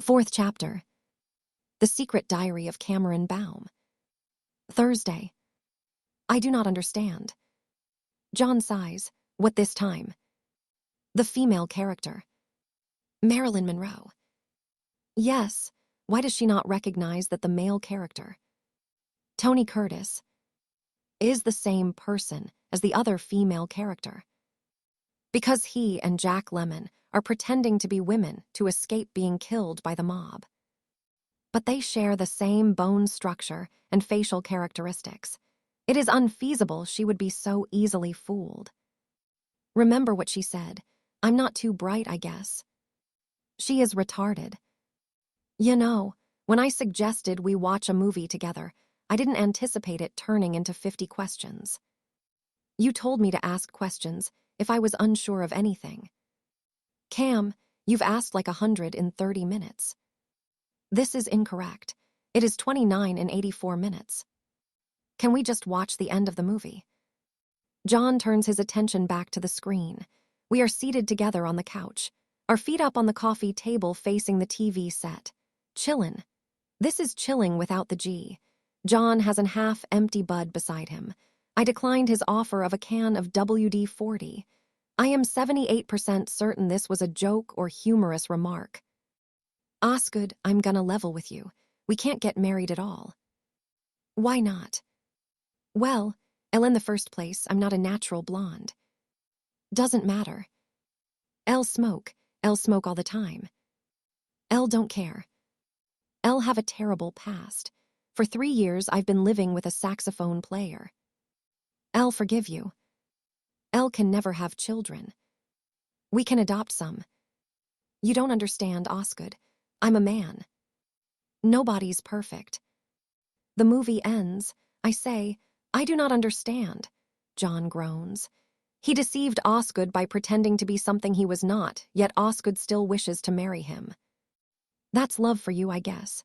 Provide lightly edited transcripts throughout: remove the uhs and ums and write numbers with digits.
Fourth chapter. The Secret Diary of Cameron Baum. Thursday. I do not understand. John sighs. What this time? The female character. Marilyn Monroe. Yes. Why does she not recognize that the male character, Tony Curtis, is the same person as the other female character? Because he and Jack Lemmon are pretending to be women to escape being killed by the mob. But they share the same bone structure and facial characteristics. It is unfeasible she would be so easily fooled. Remember what she said. I'm not too bright, I guess. She is retarded. You know, when I suggested we watch a movie together, I didn't anticipate it turning into 50 questions. You told me to ask questions if I was unsure of anything. Cam, you've asked like 100 in 30 minutes. This is incorrect. It is 29 in 84 minutes. Can we just watch the end of the movie? John turns his attention back to the screen. We are seated together on the couch, our feet up on the coffee table facing the TV set. Chillin'. This is chilling without the G. John has an half-empty bud beside him. I declined his offer of a can of WD-40. I am 78% certain this was a joke or humorous remark. Osgood, I'm gonna level with you. We can't get married at all. Why not? Well, in the first place, I'm not a natural blonde. Doesn't matter. I'll smoke all the time. Don't care. I'll have a terrible past. For 3 years, I've been living with a saxophone player. I'll forgive you. Can never have children. We can adopt some. You don't understand, Osgood. I'm a man. Nobody's perfect. The movie ends. I say, I do not understand. John groans. He deceived Osgood by pretending to be something he was not, yet Osgood still wishes to marry him. That's love for you, I guess.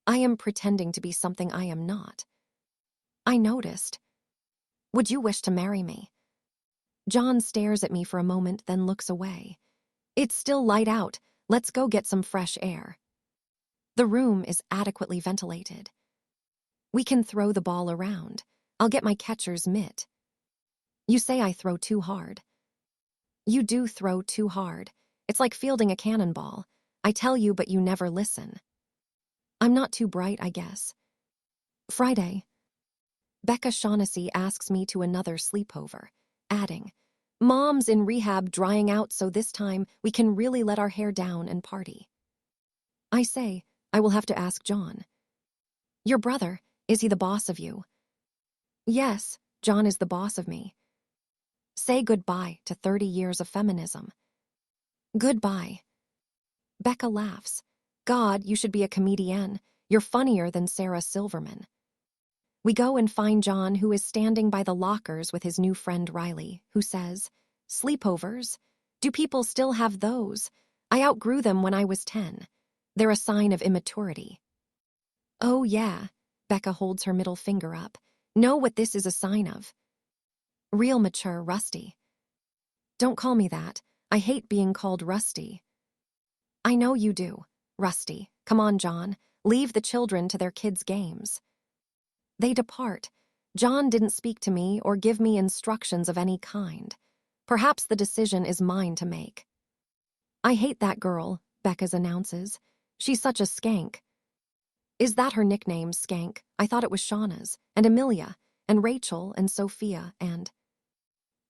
I am pretending to be something I am not. I noticed. Would you wish to marry me? John stares at me for a moment, then looks away. It's still light out. Let's go get some fresh air. The room is adequately ventilated. We can throw the ball around. I'll get my catcher's mitt. You say I throw too hard. You do throw too hard. It's like fielding a cannonball. I tell you, but you never listen. I'm not too bright, I guess. Friday. Becca Shaughnessy asks me to another sleepover, adding, Mom's in rehab drying out, so this time we can really let our hair down and party. I say, I will have to ask John. Your brother, is he the boss of you? Yes, John is the boss of me. Say goodbye to 30 years of feminism. Goodbye. Becca laughs. God, you should be a comedian. You're funnier than Sarah Silverman. We go and find John, who is standing by the lockers with his new friend Riley, who says, Sleepovers? Do people still have those? I outgrew them when I was 10. They're a sign of immaturity. Oh yeah, Becca holds her middle finger up. Know what this is a sign of. Real mature, Rusty. Don't call me that. I hate being called Rusty. I know you do, Rusty. Come on, John. Leave the children to their kids' games. They depart. John didn't speak to me or give me instructions of any kind. Perhaps the decision is mine to make. I hate that girl, Becca's announces. She's such a skank. Is that her nickname, Skank? I thought it was Shauna's, and Amelia, and Rachel, and Sophia, and...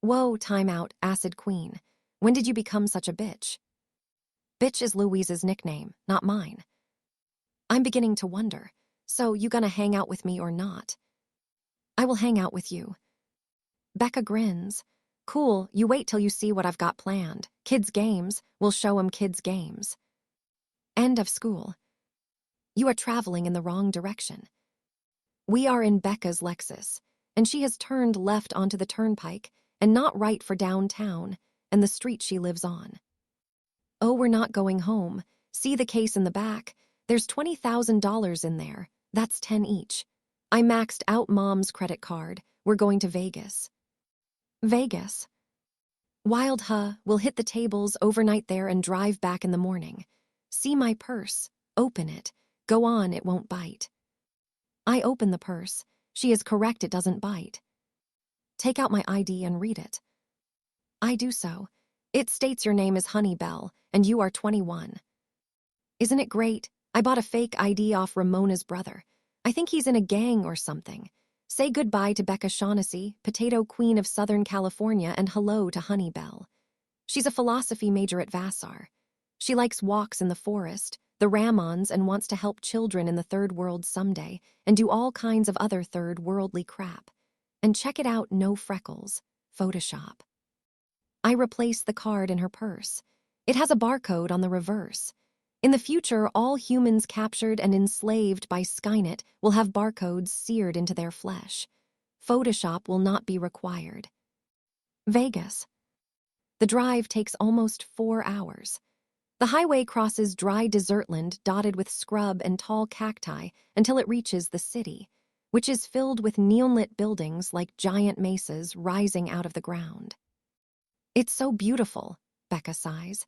Whoa, time out, Acid Queen. When did you become such a bitch? Bitch is Louise's nickname, not mine. I'm beginning to wonder. So, you gonna hang out with me or not? I will hang out with you. Becca grins. Cool, you wait till you see what I've got planned. Kids' games, we'll show 'em kids' games. End of school. You are traveling in the wrong direction. We are in Becca's Lexus, and she has turned left onto the turnpike and not right for downtown and the street she lives on. Oh, we're not going home. See the case in the back? There's $20,000 in there. That's 10 each. I maxed out Mom's credit card. We're going to Vegas. Vegas? Wild, huh? We'll hit the tables, overnight there, and drive back in the morning. See my purse. Open it. Go on, it won't bite. I open the purse. She is correct, it doesn't bite. Take out my ID and read it. I do so. It states your name is Honeybell, and you are 21. Isn't it great? I bought a fake ID off Ramona's brother. I think he's in a gang or something. Say goodbye to Becca Shaughnessy, potato queen of Southern California, and hello to Honeybell. She's a philosophy major at Vassar. She likes walks in the forest, the Ramons, and wants to help children in the third world someday and do all kinds of other third worldly crap. And check it out, no freckles. Photoshop. I replace the card in her purse. It has a barcode on the reverse. In the future, all humans captured and enslaved by Skynet will have barcodes seared into their flesh. Photoshop will not be required. Vegas. The drive takes almost 4 hours. The highway crosses dry desertland dotted with scrub and tall cacti until it reaches the city, which is filled with neon-lit buildings like giant mesas rising out of the ground. It's so beautiful, Becca sighs.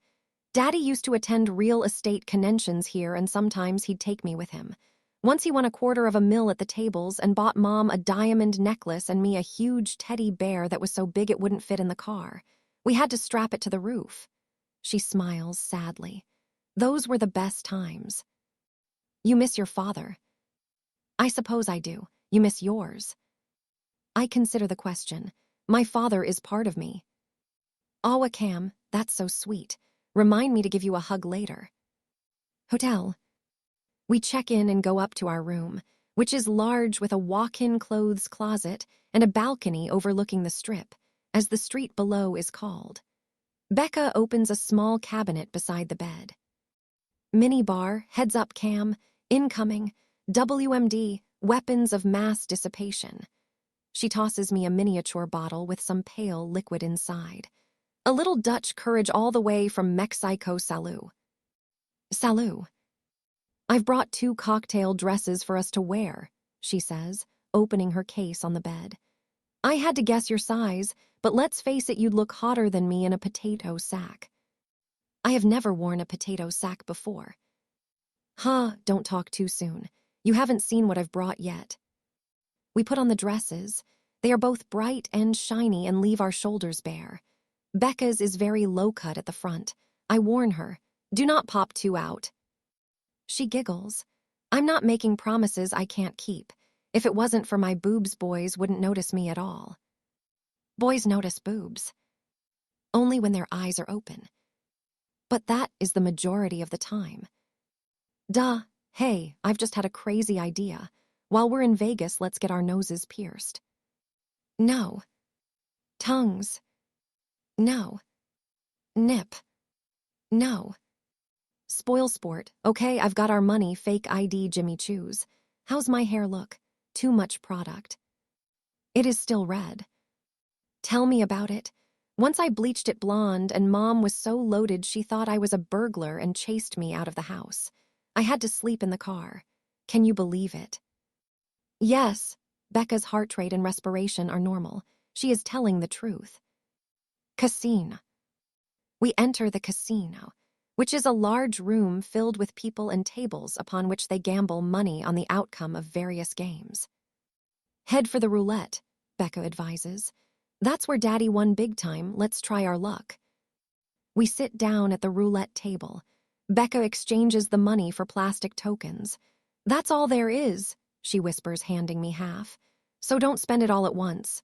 Daddy used to attend real estate conventions here, and sometimes he'd take me with him. Once he won $250,000 at the tables and bought Mom a diamond necklace and me a huge teddy bear that was so big it wouldn't fit in the car. We had to strap it to the roof. She smiles sadly. Those were the best times. You miss your father. I suppose I do. You miss yours. I consider the question. My father is part of me. Awa Cam, that's so sweet. Remind me to give you a hug later. Hotel. We check in and go up to our room, which is large with a walk-in clothes closet and a balcony overlooking the Strip, as the street below is called. Becca opens a small cabinet beside the bed. Minibar, heads up cam, incoming, WMD, weapons of mass dissipation. She tosses me a miniature bottle with some pale liquid inside. A little Dutch courage all the way from Mexico. Salud. Salud. I've brought 2 cocktail dresses for us to wear, she says, opening her case on the bed. I had to guess your size, but let's face it, you'd look hotter than me in a potato sack. I have never worn a potato sack before. Don't talk too soon. You haven't seen what I've brought yet. We put on the dresses. They are both bright and shiny and leave our shoulders bare. Becca's is very low-cut at the front. I warn her, do not pop too out. She giggles. I'm not making promises I can't keep. If it wasn't for my boobs, boys wouldn't notice me at all. Boys notice boobs. Only when their eyes are open. But that is the majority of the time. Duh, hey, I've just had a crazy idea. While we're in Vegas, let's get our noses pierced. No. Tongues. No. Nip. No. Spoil sport. Okay, I've got our money, fake ID, Jimmy Choos. How's my hair look? Too much product. It is still red. Tell me about it. Once I bleached it blonde and Mom was so loaded she thought I was a burglar and chased me out of the house. I had to sleep in the car. Can you believe it? Yes. Becca's heart rate and respiration are normal. She is telling the truth. Casino. We enter the casino, which is a large room filled with people and tables upon which they gamble money on the outcome of various games. Head for the roulette, Becca advises. That's where Daddy won big time. Let's try our luck. We sit down at the roulette table. Becca exchanges the money for plastic tokens. That's all there is, she whispers, handing me half. So don't spend it all at once.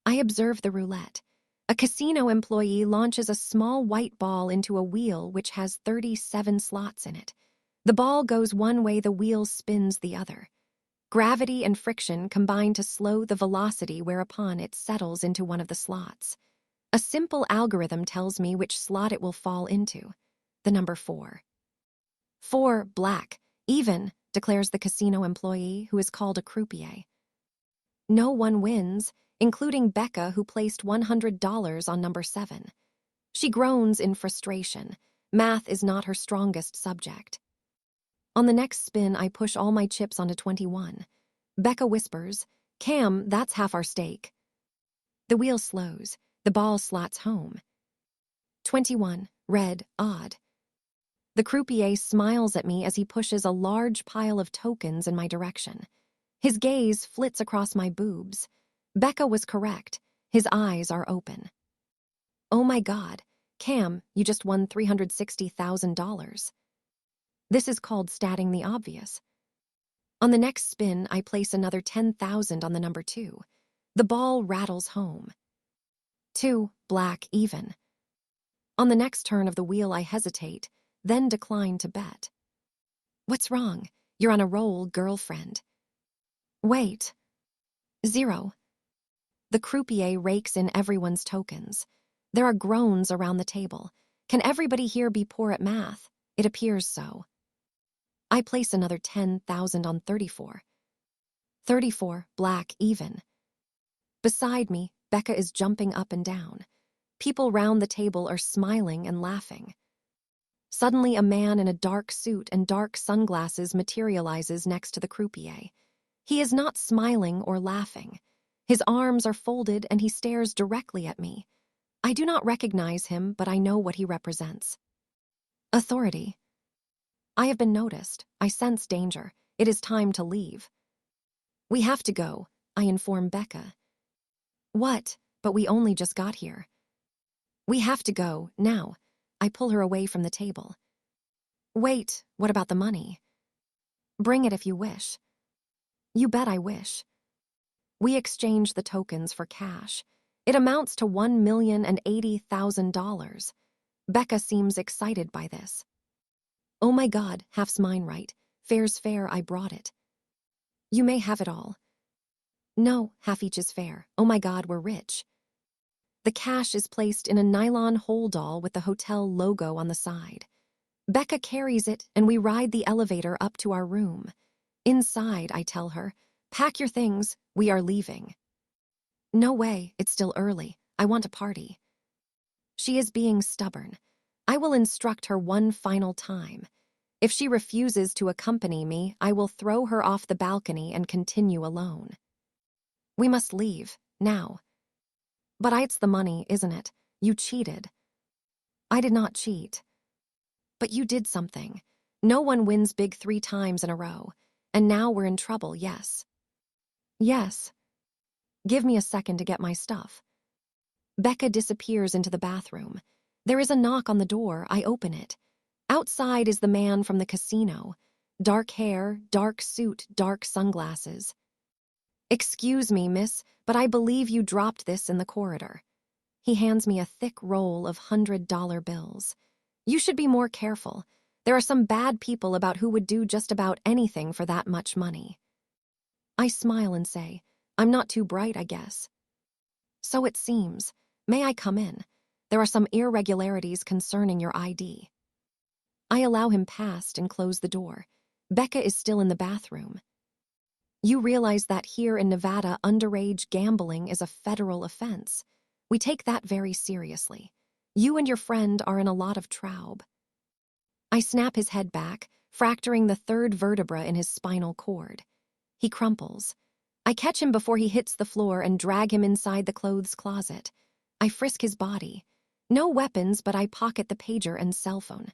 I observe the roulette. A casino employee launches a small white ball into a wheel which has 37 slots in it. The ball goes one way, the wheel spins the other. Gravity and friction combine to slow the velocity, whereupon it settles into one of the slots. A simple algorithm tells me which slot it will fall into. The number 4. 4, black. Even, declares the casino employee, who is called a croupier. No one wins, including Becca, who placed $100 on number 7. She groans in frustration. Math is not her strongest subject. On the next spin, I push all my chips onto 21. Becca whispers, Cam, that's half our stake. The wheel slows. The ball slots home. 21, red, odd. The croupier smiles at me as he pushes a large pile of tokens in my direction. His gaze flits across my boobs. Becca was correct. His eyes are open. Oh my God, Cam, you just won $360,000. This is called stating the obvious. On the next spin, I place another 10,000 on the number 2. The ball rattles home. 2, black, even. On the next turn of the wheel, I hesitate, then decline to bet. What's wrong? You're on a roll, girlfriend. Wait. 0. The croupier rakes in everyone's tokens. There are groans around the table. Can everybody here be poor at math? It appears so. I place another 10,000 on 34. 34, black, even. Beside me, Becca is jumping up and down. People round the table are smiling and laughing. Suddenly, a man in a dark suit and dark sunglasses materializes next to the croupier. He is not smiling or laughing. His arms are folded and he stares directly at me. I do not recognize him, but I know what he represents. Authority. I have been noticed. I sense danger. It is time to leave. We have to go, I inform Becca. What? But we only just got here. We have to go, now. I pull her away from the table. Wait, what about the money? Bring it if you wish. You bet I wish. We exchange the tokens for cash. It amounts to $1,080,000. Becca seems excited by this. Oh my God, half's mine, right? Fair's fair, I brought it. You may have it all. No, half each is fair. Oh my God, we're rich. The cash is placed in a nylon holdall with the hotel logo on the side. Becca carries it and we ride the elevator up to our room. Inside, I tell her, pack your things, we are leaving. No way, it's still early. I want to party. She is being stubborn. I will instruct her one final time. If she refuses to accompany me, I will throw her off the balcony and continue alone. We must leave, now. But it's the money, isn't it? You cheated. I did not cheat. But you did something. No one wins big 3 times in a row. And now we're in trouble, yes. Yes. Give me a second to get my stuff. Becca disappears into the bathroom. There is a knock on the door. I open it. Outside is the man from the casino. Dark hair, dark suit, dark sunglasses. Excuse me, miss, but I believe you dropped this in the corridor. He hands me a thick roll of $100 bills. You should be more careful. There are some bad people about who would do just about anything for that much money. I smile and say, I'm not too bright, I guess. So it seems. May I come in? There are some irregularities concerning your ID. I allow him past and close the door. Becca is still in the bathroom. You realize that here in Nevada, underage gambling is a federal offense. We take that very seriously. You and your friend are in a lot of trouble. I snap his head back, fracturing the 3rd vertebra in his spinal cord. He crumples. I catch him before he hits the floor and drag him inside the clothes closet. I frisk his body. No weapons, but I pocket the pager and cell phone.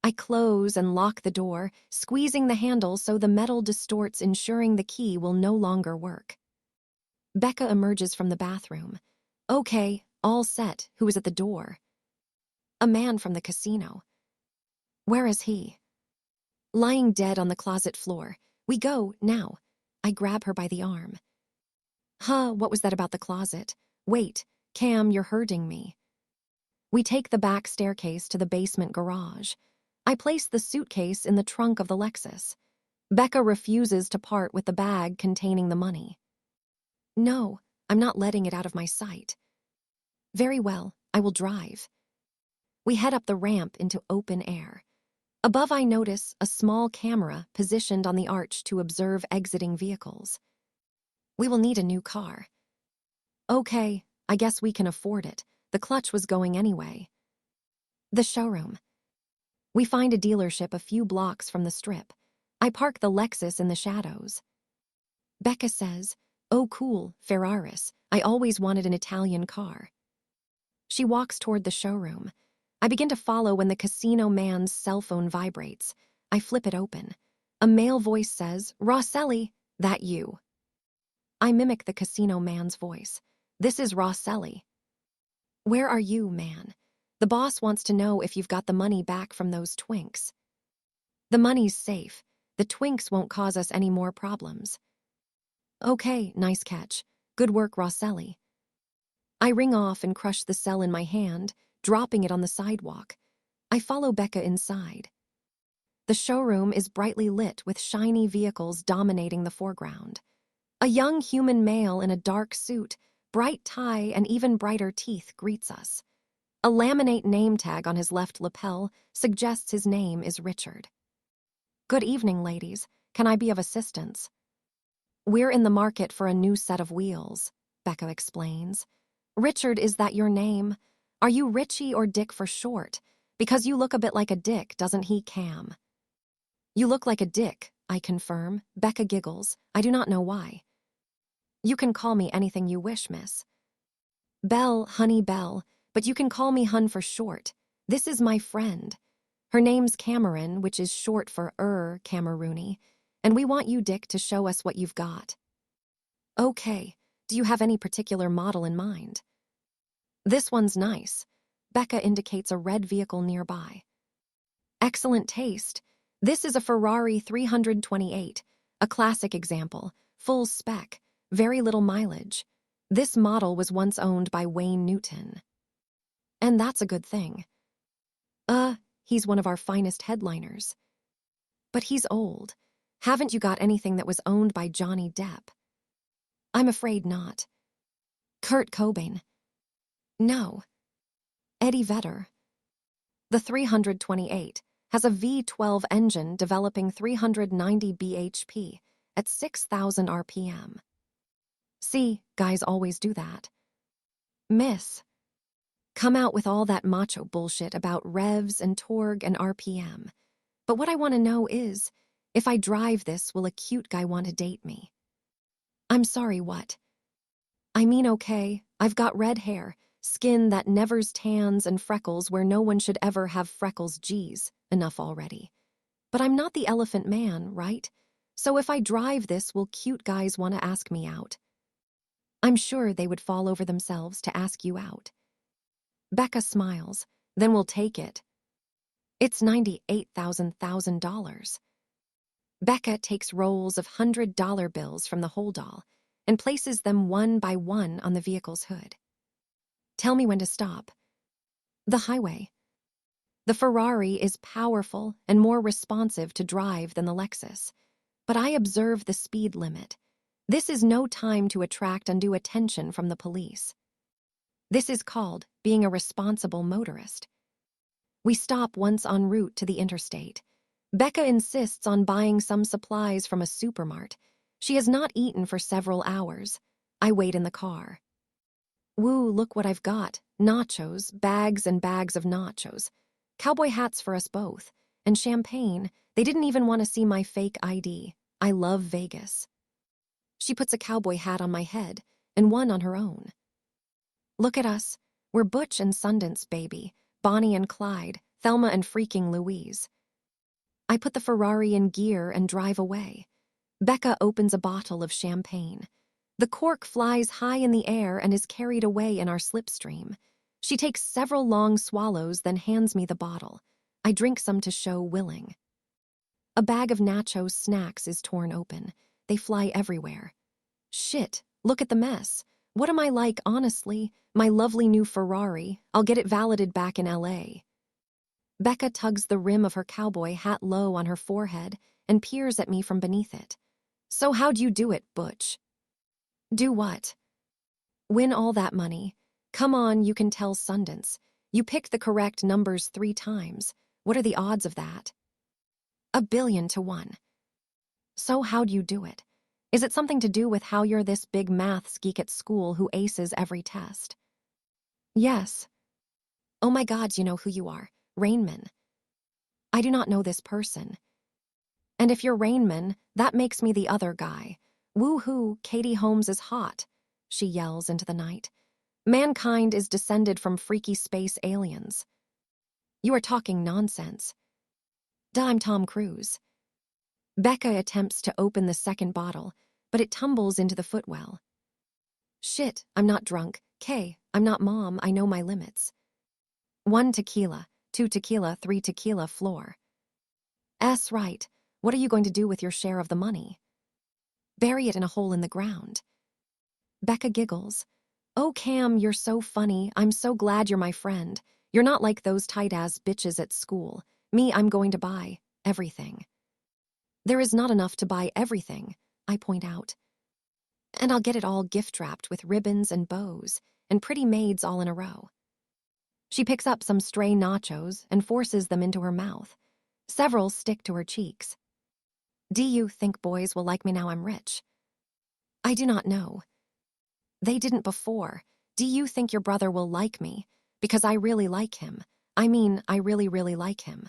I close and lock the door, squeezing the handle so the metal distorts, ensuring the key will no longer work. Becca emerges from the bathroom. Okay, all set. Who is at the door? A man from the casino. Where is he? Lying dead on the closet floor. We go, now. I grab her by the arm. What was that about the closet? Wait, Cam, you're hurting me. We take the back staircase to the basement garage. I place the suitcase in the trunk of the Lexus. Becca refuses to part with the bag containing the money. No, I'm not letting it out of my sight. Very well, I will drive. We head up the ramp into open air. Above, I notice a small camera positioned on the arch to observe exiting vehicles. We will need a new car. Okay, I guess we can afford it. The clutch was going anyway. The showroom. We find a dealership a few blocks from the strip. I park the Lexus in the shadows. Becca says, "Oh cool, Ferraris. I always wanted an Italian car." She walks toward the showroom. I begin to follow when the casino man's cell phone vibrates. I flip it open. A male voice says, "Rosselli, that you?" I mimic the casino man's voice. "This is Rosselli." "Where are you, man? The boss wants to know if you've got the money back from those twinks." "The money's safe. The twinks won't cause us any more problems." "Okay, nice catch. Good work, Rosselli." I ring off and crush the cell in my hand, dropping it on the sidewalk. I follow Becca inside. The showroom is brightly lit with shiny vehicles dominating the foreground. A young human male in a dark suit, bright tie, and even brighter teeth greets us. A laminate name tag on his left lapel suggests his name is Richard. "Good evening, ladies. Can I be of assistance?" "We're in the market for a new set of wheels," Becca explains. "Richard, is that your name? Are you Richie or Dick for short? Because you look a bit like a dick, doesn't he, Cam?" "You look like a dick," I confirm. Becca giggles. I do not know why. "You can call me anything you wish, miss." "Belle, honey Belle, but you can call me Hun for short. This is my friend. Her name's Cameron, which is short for Cameroony, and we want you, Dick, to show us what you've got." "Okay. Do you have any particular model in mind?" "This one's nice." Becca indicates a red vehicle nearby. "Excellent taste. This is a Ferrari 328, a classic example, full spec, very little mileage. This model was once owned by Wayne Newton." "And that's a good thing." He's one of our finest headliners." "But he's old. Haven't you got anything that was owned by Johnny Depp?" "I'm afraid not." "Kurt Cobain?" "No." "Eddie Vedder?" The 328 has a V12 engine developing 390 bhp at 6,000 RPM. "See, guys always do that." "Miss, come out with all that macho bullshit about revs and torg and RPM. But what I want to know is, if I drive this, will a cute guy want to date me?" "I'm sorry, what?" "I mean, okay, I've got red hair, skin that nevers tans, and freckles where no one should ever have freckles. Geez, enough already. But I'm not the elephant man, right? So if I drive this, will cute guys want to ask me out?" "I'm sure they would fall over themselves to ask you out." Becca smiles. "Then we'll take it. It's $98,000. Becca takes rolls of $100 bills from the holdall and places them one by one on the vehicle's hood. "Tell me when to stop." "The highway." The Ferrari is powerful and more responsive to drive than the Lexus, but I observe the speed limit. This is no time to attract undue attention from the police. This is called being a responsible motorist. We stop once en route to the interstate. Becca insists on buying some supplies from a supermart. She has not eaten for several hours. I wait in the car. "Woo, look what I've got. Nachos, bags and bags of nachos. Cowboy hats for us both. And champagne. They didn't even want to see my fake ID. I love Vegas." She puts a cowboy hat on my head and one on her own. "Look at us. We're Butch and Sundance, baby. Bonnie and Clyde, Thelma and freaking Louise." I put the Ferrari in gear and drive away. Becca opens a bottle of champagne. The cork flies high in the air and is carried away in our slipstream. She takes several long swallows, then hands me the bottle. I drink some to show willing. A bag of nacho snacks is torn open. They fly everywhere. Shit, look at the mess. What am I like, honestly? My lovely new Ferrari. I'll get it validated back in LA. Becca tugs the rim of her cowboy hat low on her forehead and peers at me from beneath it. "So how'd you do it, Butch?" "Do what?" "Win all that money. Come on, you can tell Sundance. You picked the correct numbers 3 times. What are the odds of that?" 1,000,000,000 to 1. "So how'd you do it? Is it something to do with how you're this big maths geek at school who aces every test?" "Yes." "Oh my God, you know who you are. Rainman." "I do not know this person." "And if you're Rainman, that makes me the other guy. Woo-hoo, Katie Holmes is hot," she yells into the night. "Mankind is descended from freaky space aliens." You are talking nonsense. Duh, I'm Tom Cruise. Becca attempts to open the second bottle, but it tumbles into the footwell. Shit, I'm not drunk. K, I'm not mom, I know my limits. 1 tequila, 2 tequila, 3 tequila, floor. Right. What are you going to do with your share of the money? Bury it in a hole in the ground. Becca giggles. Oh, Cam, you're so funny. I'm so glad you're my friend. You're not like those tight-ass bitches at school. Me, I'm going to buy everything. There is not enough to buy everything, I point out. And I'll get it all gift-wrapped with ribbons and bows and pretty maids all in a row. She picks up some stray nachos and forces them into her mouth. Several stick to her cheeks. Do you think boys will like me now I'm rich? I do not know. They didn't before. Do you think your brother will like me? Because I really like him. I mean, I really, really like him.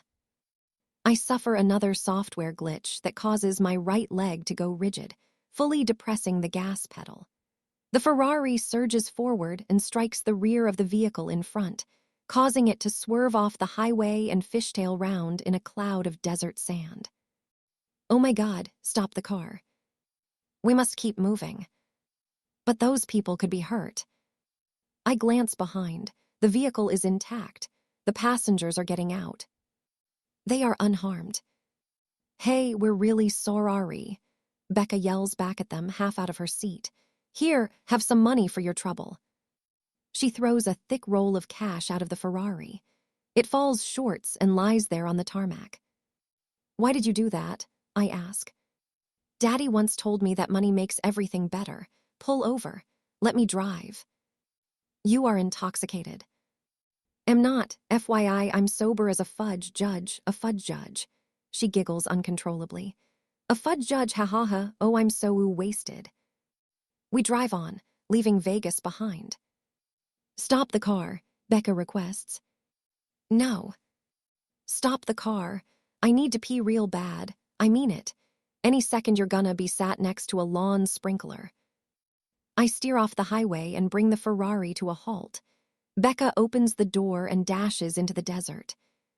I suffer another software glitch that causes my right leg to go rigid, fully depressing the gas pedal. The Ferrari surges forward and strikes the rear of the vehicle in front, causing it to swerve off the highway and fishtail round in a cloud of desert sand. Oh my God, stop the car. We must keep moving. But those people could be hurt. I glance behind. The vehicle is intact. The passengers are getting out. They are unharmed. Hey, we're really sorry. Becca yells back at them, half out of her seat. Here, have some money for your trouble. She throws a thick roll of cash out of the Ferrari. It falls shorts and lies there on the tarmac. Why did you do that? I ask. Daddy once told me that money makes everything better. Pull over. Let me drive. You are intoxicated. Am not. FYI, I'm sober as a fudge judge. She giggles uncontrollably. A fudge judge, ha ha ha. Oh, I'm so wasted. We drive on, leaving Vegas behind. Stop the car, Becca requests. No. Stop the car. I need to pee real bad. I mean it. Any second you're gonna be sat next to a lawn sprinkler. I steer off the highway and bring the Ferrari to a halt. Becca opens the door and dashes into the desert.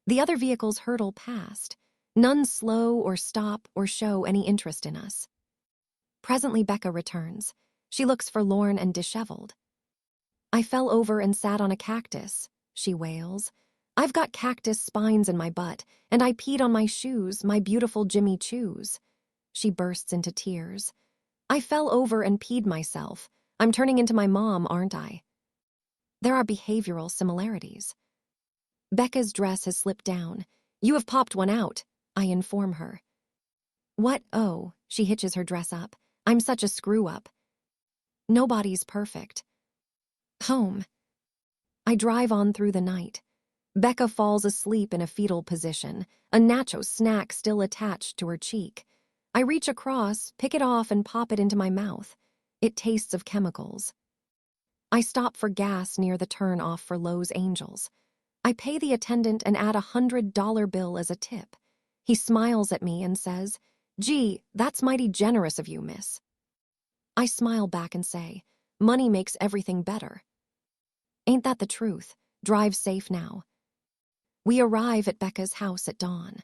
The other vehicles hurtle past. None slow or stop or show any interest in us. Presently Becca returns. She looks forlorn and disheveled. I fell over and sat on a cactus, she wails. I've got cactus spines in my butt, and I peed on my shoes, my beautiful Jimmy Choos. She bursts into tears. I fell over and peed myself. I'm turning into my mom, aren't I? There are behavioral similarities. Becca's dress has slipped down. You have popped one out, I inform her. What? Oh, she hitches her dress up. I'm such a screw-up. Nobody's perfect. Home. I drive on through the night. Becca falls asleep in a fetal position, a nacho snack still attached to her cheek. I reach across, pick it off, and pop it into my mouth. It tastes of chemicals. I stop for gas near the turn-off for Lowe's Angels. I pay the attendant and add $100 bill as a tip. He smiles at me and says, Gee, that's mighty generous of you, miss. I smile back and say, Money makes everything better. Ain't that the truth? Drive safe now. We arrive at Becca's house at dawn.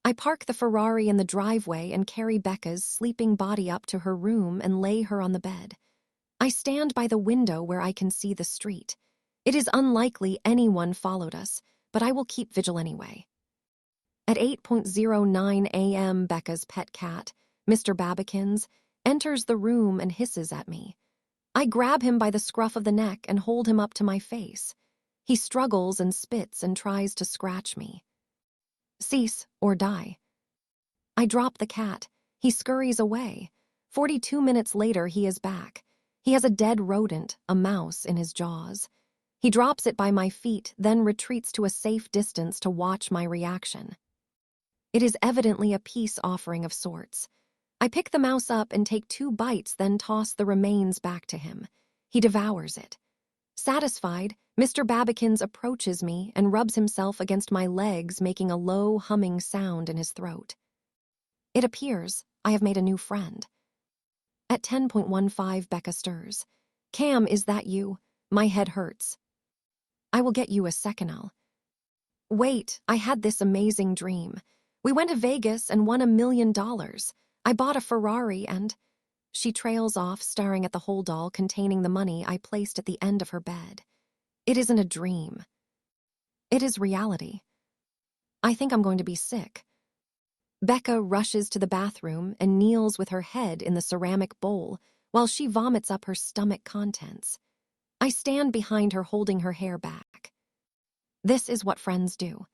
I park the Ferrari in the driveway and carry Becca's sleeping body up to her room and lay her on the bed. I stand by the window where I can see the street. It is unlikely anyone followed us, but I will keep vigil anyway. At 8:09 a.m., Becca's pet cat, Mr. Babbikins, enters the room and hisses at me. I grab him by the scruff of the neck and hold him up to my face. He struggles and spits and tries to scratch me. Cease or die. I drop the cat. He scurries away. 42 minutes later, he is back. He has a dead rodent, a mouse, in his jaws. He drops it by my feet, then retreats to a safe distance to watch my reaction. It is evidently a peace offering of sorts. I pick the mouse up and take 2 bites, then toss the remains back to him. He devours it. Satisfied, Mr. Babbikins approaches me and rubs himself against my legs, making a low, humming sound in his throat. It appears I have made a new friend. At 10:15, Becca stirs. Cam, is that you? My head hurts. I will get you a Seconal. Wait, I had this amazing dream. We went to Vegas and won $1 million. I bought a Ferrari and... She trails off, staring at the hold all containing the money I placed at the end of her bed. It isn't a dream. It is reality. I think I'm going to be sick. Becca rushes to the bathroom and kneels with her head in the ceramic bowl while she vomits up her stomach contents. I stand behind her holding her hair back. This is what friends do.